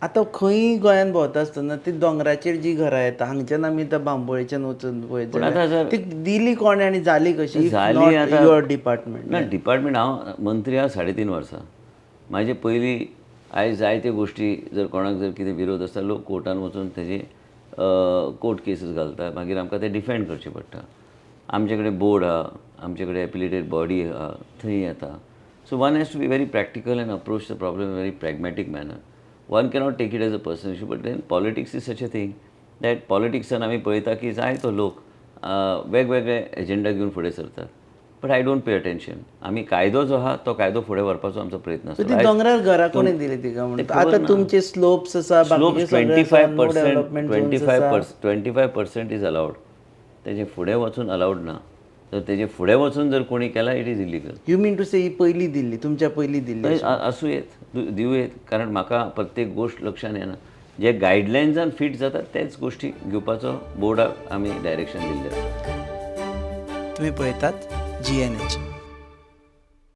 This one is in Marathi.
आतां खंय गोंयान भोंवता आसतना ती दोंगराचेर जी घरां येता हांगच्यान आमी त्या बांबोळेच्यान वचून पळयत पूण आतां जाल्यार जर ती दिली कोणे आनी जाली कशी इफ झाली नॉट आतां युअर डिपार्टमेंट. ना डिपार्टमेंट हांव मंत्री हा 3.5 वर्सां. म्हाजे पयलीं आयज जायत्यो गोश्टी जर कोणाक जर कितें विरोध आसता लोक कोर्टान वचून तेजी कोर्ट केसीस घालता मागीर आमकां ते डिफेंड करचें पडटा. आमचे कडेन बोर्ड आहा, आमचे कडेन एपिलेटेड बॉडी आहा, थंय येता. So one has to be very practical and approach the problem in very pragmatic manner. One cannot take it as a personal issue but then politics is such a thing that पॉलिटिक्सान आमी पळयता की जायतो लोक वेगवेगळे एजेंडा घेवन फुडें सरतात. But I don't pay attention. आमी कायदो जो आहा तो कायदो फुडें व्हरपाचो आमचो प्रयत्न ती आसता. दोंगरार घरां कोणी दिली तिका म्हणटा आतां तुमचे स्लोप्स आसा बाकीचे स्लोप्स सगळे आसा नो 25% डेव्हलपमेंट झोन्स आसा. 25% इज अलाउड. तेजे फुडें वचून अलाउड ना. तर तेजे फुडें वचून जर कोणी केला it is illegal. You mean to say ही पयली दिल्ली तुमच्या पयली दिल्ली थंय अशी. आसूं येत दिवं येत कारण म्हाका प्रत्येक गोश्ट लक्षान येना. जे गायडलायन्सान फीट जातात तेच गोश्टी घेवपाचो बोर्डाक आमी डायरेक्शन दिल्लें आसा. तुम्ही पळयतात GNH.